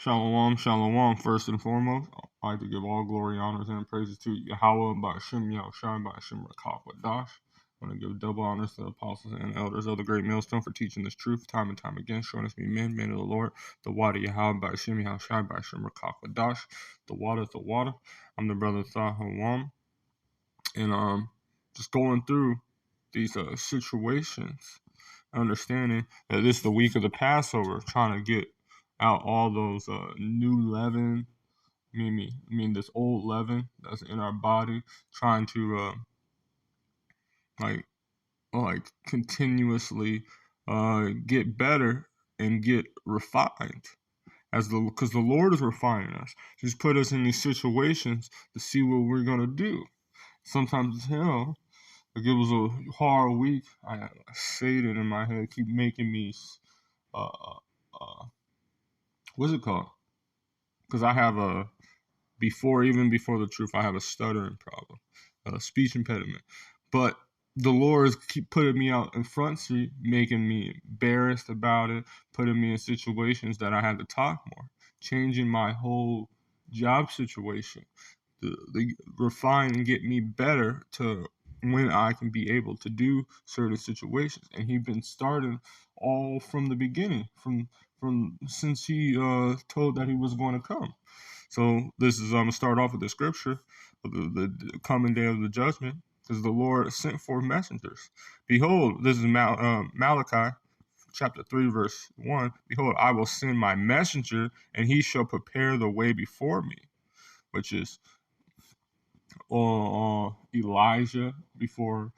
Shalom, shalom. First and foremost, I'd like to give all glory, honors, and praises to Yahweh by Hashem, Yahushai, by Hashem, Rakah, Wadash. I want to give double honors to the apostles and elders of the great millstone for teaching this truth time and time again, showing us to be men of the Lord. The water, Yahweh by Hashem, Yahushai, by Hashem, Rakah, Wadash. The water is the water. I'm the brother Thahawam. And just going through these situations, understanding that this is the week of the Passover, trying to get out all those new leaven, this old leaven that's in our body, trying to like continuously get better and get refined, because the Lord is refining us. He's put us in these situations to see what we're gonna do. Sometimes it's hell. Like, it was a hard week. I Satan in my head keep making me what's it called? Because I have even before the truth, I have a stuttering problem, a speech impediment. But the Lord is keep putting me out in front street, making me embarrassed about it, putting me in situations that I had to talk more, changing my whole job situation, the refine and get me better to when I can be able to do certain situations. And he's been starting all from the beginning, from since he told that he was going to come. So this is I'm gonna start off with the scripture of the coming day of the judgment, because the Lord sent forth messengers. Behold, this is Malachi chapter 3 verse 1. Behold, I will send my messenger, and he shall prepare the way before me, which is Elijah before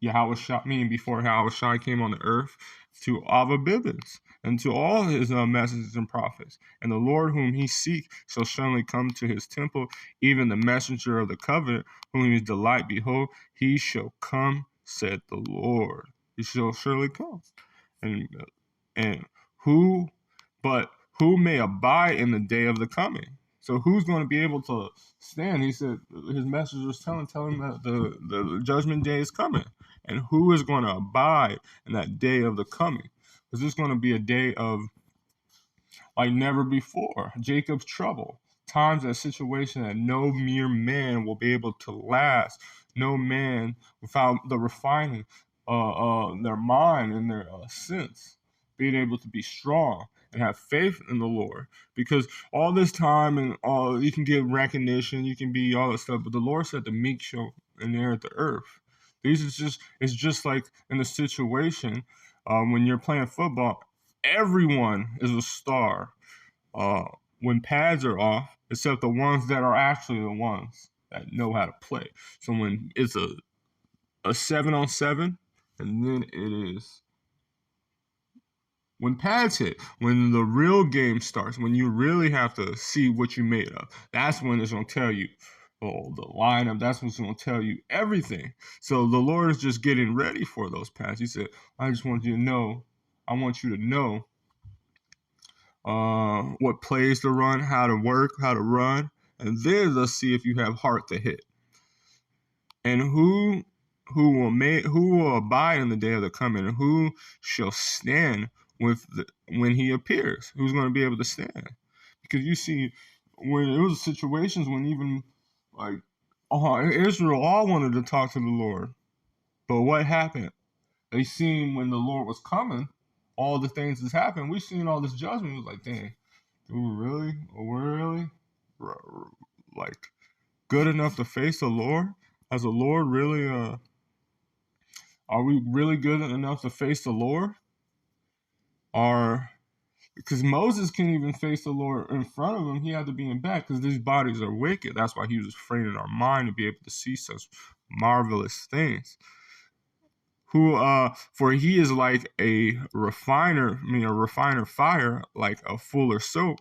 before Yahushua came on the earth, to Ava Bibbins, and to all his messengers and prophets. And the Lord whom he seek shall surely come to his temple, even the messenger of the covenant, whom he delight. Behold, he shall come, said the Lord. He shall surely come. And who may abide in the day of the coming? So who's going to be able to stand? He said his messengers tell him that the judgment day is coming. And who is going to abide in that day of the coming? Because this is going to be a day of like never before. Jacob's trouble. Times and situation that no mere man will be able to last. No man without the refining their mind and their sense, being able to be strong and have faith in the Lord. Because all this time and all you can get recognition, you can be all that stuff, but the Lord said the meek shall inherit the earth. It's just like in the situation when you're playing football, everyone is a star when pads are off, except the ones that are actually the ones that know how to play. So when it's a 7-on-7, and then it is when pads hit, when the real game starts, when you really have to see what you made of, that's when it's going to tell you the lineup. That's what's going to tell you everything. So the Lord is just getting ready for those pads. He said, I want you to know what plays to run, how to work, how to run, and then let's see if you have heart to hit. And who will abide in the day of the coming, and who shall stand when he appears? Who's going to be able to stand? Because you see, when it was situations when even like Israel all wanted to talk to the Lord, but what happened? They seen when the Lord was coming, all the things that's happened. We seen all this judgment. It was like, dang, we're really like good enough to face the Lord? Has the Lord really are we really good enough to face the Lord? Because Moses can't even face the Lord in front of him, he had to be in back, because these bodies are wicked. That's why he was training our mind to be able to see such marvelous things. For he is like a refiner fire, like a fuller soap.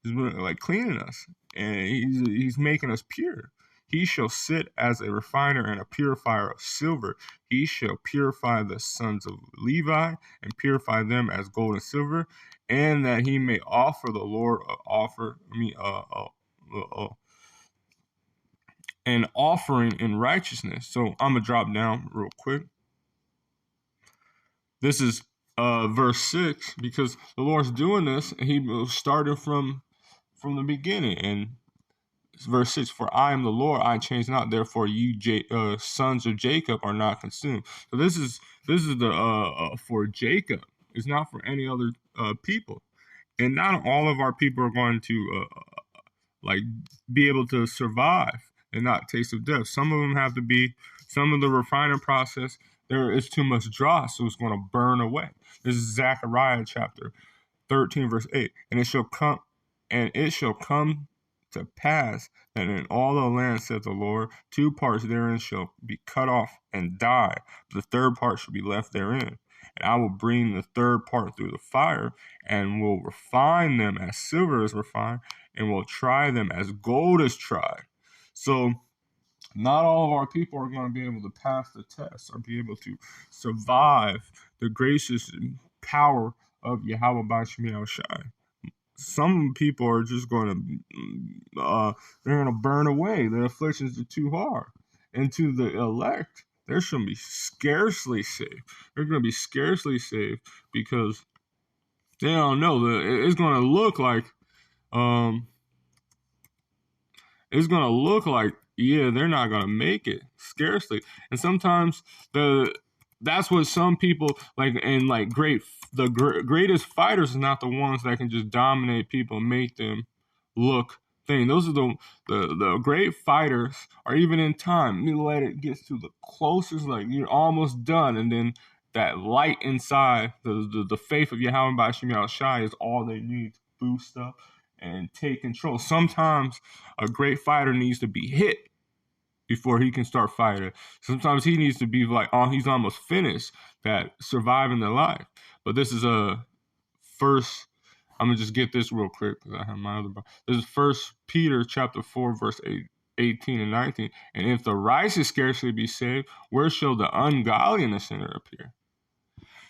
He's like cleaning us, and he's making us pure. He shall sit as a refiner and a purifier of silver. He shall purify the sons of Levi and purify them as gold and silver, and that he may offer the Lord an offering in righteousness. So I'm gonna drop down real quick. This is verse 6, because the Lord's doing this, and he started from the beginning. And verse 6, for I am the Lord, I change not, therefore you sons of Jacob are not consumed. So this is the for Jacob. It's not for any other people. And not all of our people are going to like be able to survive and not taste of death. Some of them have to be, some of the refining process, there is too much dross, so it's going to burn away. This is Zechariah chapter 13, verse 8. And it shall come to pass that in all the land, saith the Lord, two parts therein shall be cut off and die, but the third part shall be left therein. And I will bring the third part through the fire, and will refine them as silver is refined, and will try them as gold is tried. So not all of our people are going to be able to pass the test or be able to survive the gracious power of Yahweh Bashmi Shai. Some people are just going to, they're going to burn away. The afflictions are too hard. And to the elect, there shall be scarcely saved. They're going to be scarcely saved because they don't know. It's going to look like, yeah, they're not going to make it. Scarcely. And sometimes that's what some people like, and like greatest fighters is not the ones that can just dominate people and make them look thing. Those are the great fighters are even in time. You let it get to the closest, like you're almost done, and then that light inside, the faith of Yahweh by Shemi Shai is all they need to boost up and take control. Sometimes a great fighter needs to be hit before he can start fighting. Sometimes he needs to be like, oh, he's almost finished, that surviving the life. But this is a first. I'm gonna just get this real quick because I have my other. This is 1 Peter chapter 4 verse 18 and 19. And if the righteous scarcely be saved, where shall the ungodly and the sinner appear?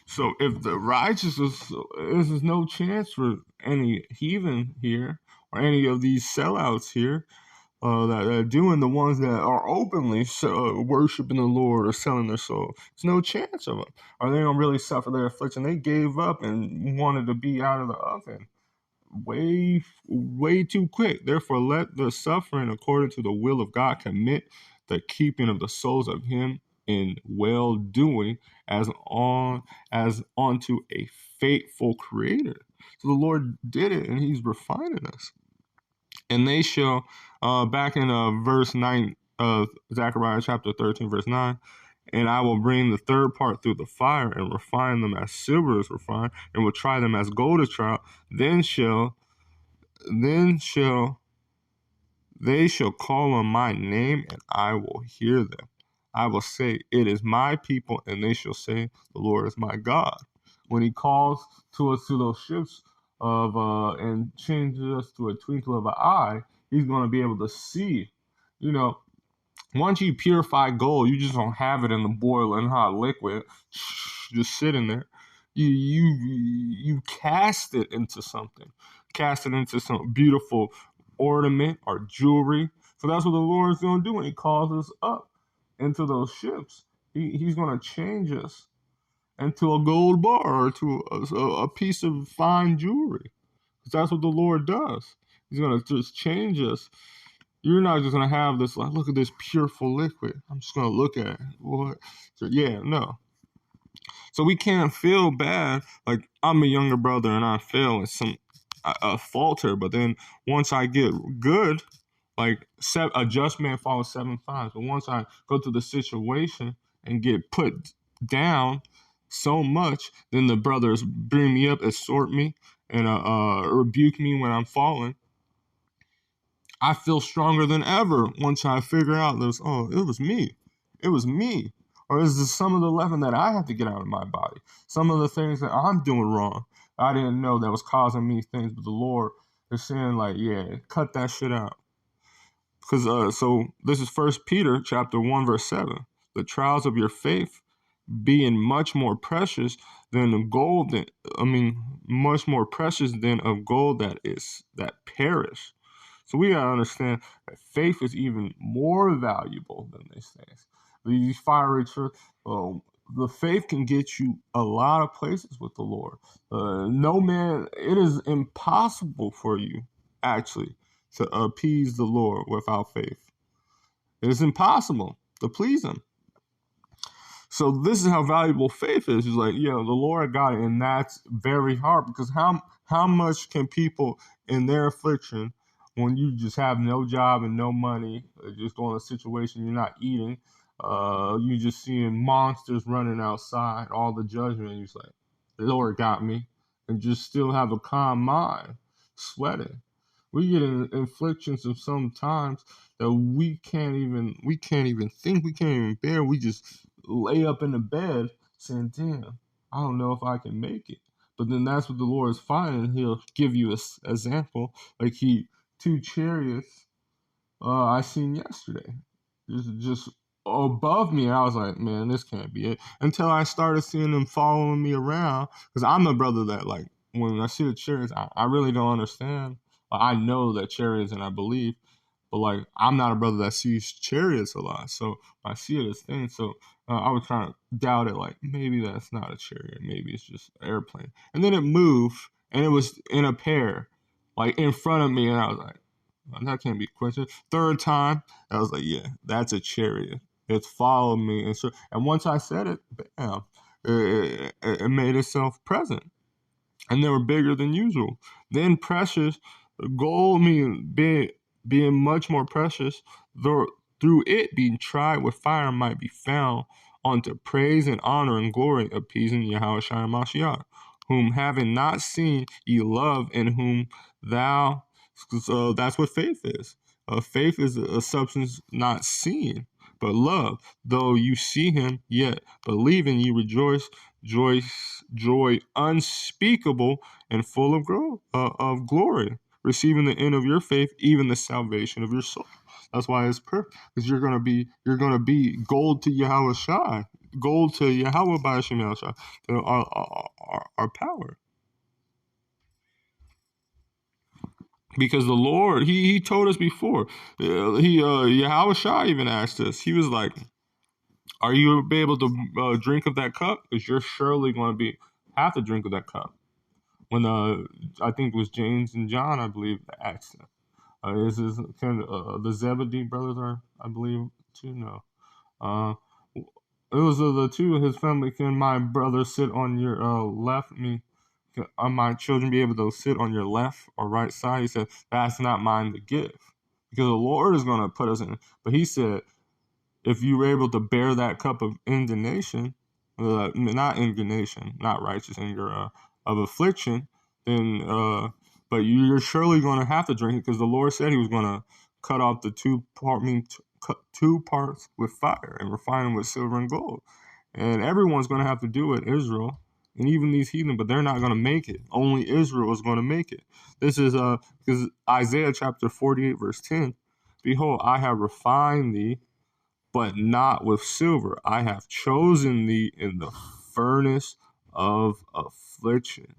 So if the righteous there's no chance for any heathen here or any of these sellouts here that are doing, the ones that are openly worshiping the Lord or selling their soul. There's no chance of them. Or they don't really suffer their affliction. They gave up and wanted to be out of the oven way too quick. Therefore, let the suffering according to the will of God commit the keeping of the souls of him in well doing as unto a faithful creator. So the Lord did it, and he's refining us. And they shall, back in verse 9 of Zechariah chapter 13, verse 9, and I will bring the third part through the fire and refine them as silver is refined, and will try them as gold is tried. Then shall they shall call on my name, and I will hear them. I will say, it is my people, and they shall say, the Lord is my God. When he calls to us to those ships of and changes us to a twinkle of an eye, he's going to be able to see. You know, once you purify gold, you just don't have it in the boiling hot liquid, just sitting there. You cast it into something, cast it into some beautiful ornament or jewelry. So that's what the Lord is going to do when he calls us up into those ships. He's going to change us into a gold bar or to a piece of fine jewelry. Because that's what the Lord does. He's going to just change us. You're not just going to have this, like, look at this pureful liquid. I'm just going to look at it. What? So, yeah, no. So we can't feel bad. Like, I'm a younger brother and I fail and I falter. But then once I get good, like a just man falls 7 times. But once I go through the situation and get put down so much, then the brothers bring me up, exhort me, and rebuke me when I'm falling. I feel stronger than ever once I figure out this. Oh, it was me. It was me. Or is this some of the leaven that I have to get out of my body? Some of the things that I'm doing wrong, I didn't know that was causing me things, but the Lord is saying, like, yeah, cut that shit out. Because so this is 1 Peter chapter 1, verse 7. The trials of your faith being much more precious than the gold much more precious than of gold that perish. So we gotta understand that faith is even more valuable than these things. These fiery the faith can get you a lot of places with the Lord. No man, it is impossible for you actually to appease the Lord without faith. It is impossible to please him. So this is how valuable faith is. It's like, the Lord got it, and that's very hard because how much can people in their affliction, when you just have no job and no money, just going in a situation you're not eating, you just seeing monsters running outside, all the judgment, and you're just like, the Lord got me, and just still have a calm mind, sweating. We get in afflictions of sometimes that we can't even think, we can't even bear. We just lay up in the bed saying, damn, I don't know if I can make it. But then that's what the Lord is finding. He'll give you an example. Like two chariots I seen yesterday. Just above me. I was like, man, this can't be it. Until I started seeing them following me around. Because I'm the brother that, like, when I see the chariots, I really don't understand. I know that chariots and I believe, but like I'm not a brother that sees chariots a lot, so I see it as things. So I was trying to doubt it, like maybe that's not a chariot, maybe it's just an airplane. And then it moved, and it was in a pair, like in front of me, and I was like, well, that can't be a coincidence. Third time, I was like, yeah, that's a chariot. It's following me, and once I said it, bam, it made itself present, and they were bigger than usual. Then precious gold, being much more precious, through it being tried with fire, might be found unto praise and honor and glory, appeasing Yahweh Shai Mashiach, whom having not seen ye love, and whom thou. So that's what faith is. Faith is a substance not seen, but love. Though you see him, yet believing ye rejoice, joy unspeakable and full of glory, receiving the end of your faith, even the salvation of your soul. That's why it's perfect, because you're gonna be gold to Yahweh Shai, gold to Yahweh by Hashem Yahushai, to our power. Because the Lord, he told us before, Yahweh Shai even asked us. He was like, "Are you be able to drink of that cup? Because you're surely going to have to drink of that cup." When I think it was James and John, I believe, asked him. This is kind of the Zebedee brothers are, I believe, too. No, it was the two of his family. Can my brother sit on your left? Are my children be able to sit on your left or right side? He said, that's not mine to give, because the Lord is going to put us in. But he said, if you were able to bear that cup of indignation, not indignation, not righteous anger, of affliction, then, but you're surely going to have to drink it, because the Lord said he was going to cut off the cut two parts with fire and refine them with silver and gold. And everyone's going to have to do it, Israel, and even these heathen, but they're not going to make it. Only Israel is going to make it. This is because Isaiah chapter 48, verse 10, behold, I have refined thee, but not with silver. I have chosen thee in the furnace of affliction.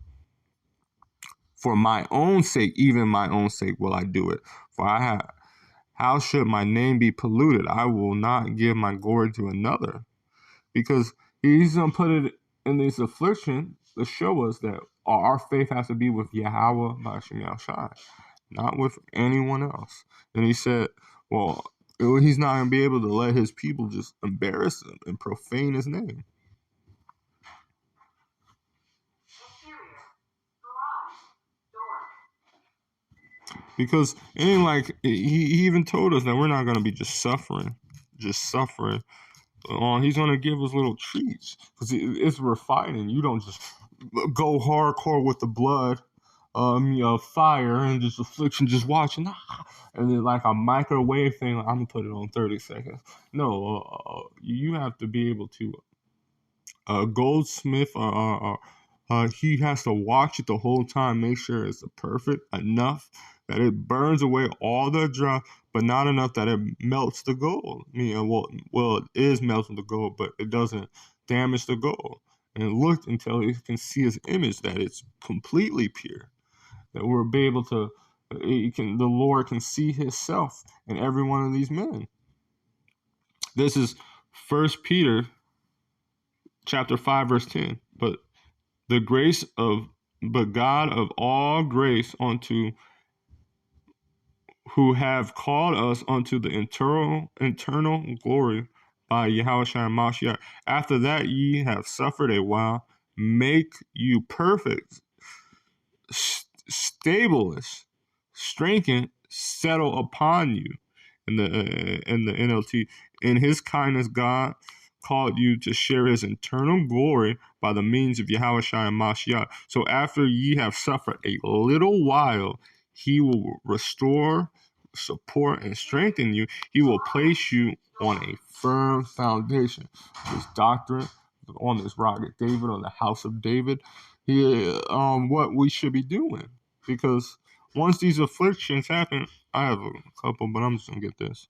For my own sake, even my own sake, will I do it. For how should my name be polluted? I will not give my glory to another. Because he's going to put it in this affliction to show us that our faith has to be with Yahweh B'Hashem Yahushai, not with anyone else. And he said, well, he's not going to be able to let his people just embarrass him and profane his name. Because it ain't like, he even told us that we're not going to be just suffering. He's going to give us little treats, because it's refining. You don't just go hardcore with the blood, fire and just affliction, just watching, and then like a microwave thing, like, I'm gonna put it on 30 seconds. No, you have to be able to. Goldsmith, he has to watch it the whole time, make sure it's perfect enough that it burns away all the dry, but not enough that it melts the gold. Well, it is melting the gold, but it doesn't damage the gold. And look until he can see his image, that it's completely pure. That we'll be able to, the Lord can see Himself in every one of these men. This is 1 Peter chapter 5, verse 10. But God of all grace unto who have called us unto the eternal glory by Yahushua Mashiach. After that ye have suffered a while, make you perfect, establish, strengthen, settle upon you. In the NLT, in His kindness, God called you to share His eternal glory by the means of Yahushua and Mashiach. So after ye have suffered a little while, He will restore, support, and strengthen you. He will place you on a firm foundation. This doctrine on this rock of David, on the house of David, what we should be doing. Because once these afflictions happen, I have a couple, but I'm just gonna get this.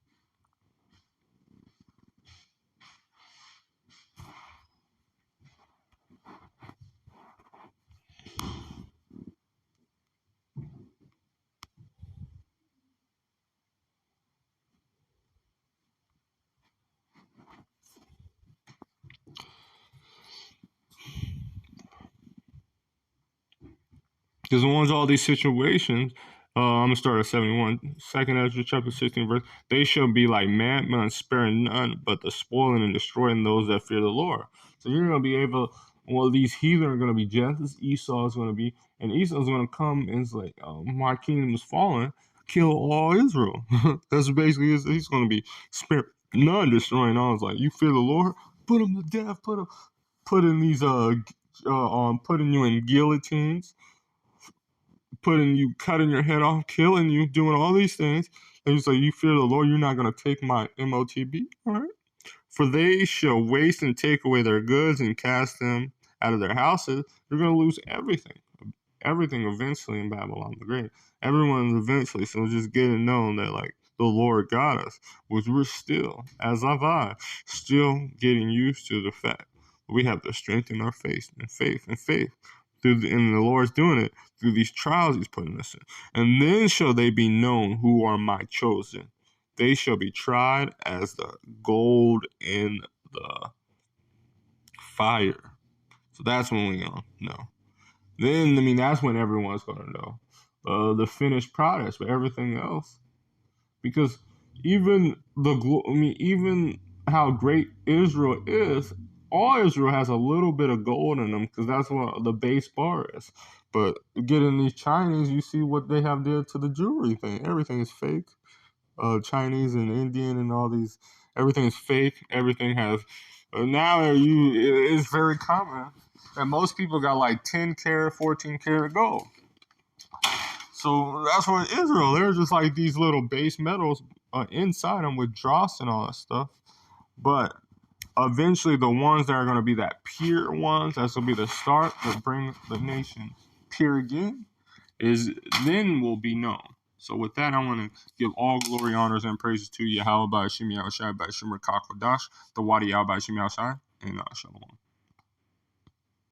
Because once all these situations, I'm gonna start at 71. Second Ezra chapter 16 verse. They shall be like madmen, sparing none, but the spoiling and destroying those that fear the Lord. So you're gonna be able. Well, these heathen are gonna be just as Esau is gonna be, and Esau's gonna come and it's like, my kingdom is fallen, kill all Israel. That's basically he's gonna be sparing none, destroying all. It's like, you fear the Lord, put them to death, putting these putting you in guillotines, putting you, cutting your head off, killing you, doing all these things. And you say, you fear the Lord, you're not going to take my MOTB? All right. For they shall waste and take away their goods and cast them out of their houses. You're going to lose everything. Everything eventually in Babylon the Great. Everyone's eventually. So just get it known that, like, the Lord got us, which we're still, as have I, still getting used to the fact that we have to strengthen our faith and faith. And the Lord's doing it through these trials He's putting us in. And then shall they be known who are my chosen. They shall be tried as the gold in the fire. So that's when we're going to know. Then, that's when everyone's going to know the finished products, but everything else. Because even even how great Israel is, all Israel has a little bit of gold in them because that's what the base bar is. But getting these Chinese, you see what they have did to the jewelry thing. Everything is fake. Chinese and Indian and all these, everything is fake. Everything has. Now it's very common that most people got like 10 karat, 14 karat gold. So that's what Israel. They're just like these little base metals inside them with dross and all that stuff. But eventually, the ones that are going to be that pure ones, that's going to be the start that bring the nation pure again, is then will be known. So with that, I want to give all glory, honors, and praises to Yahweh by Shemi Yahushai by Shemar Kakodash, the Wadi Yah by Shemi Yahushai, and Shalom.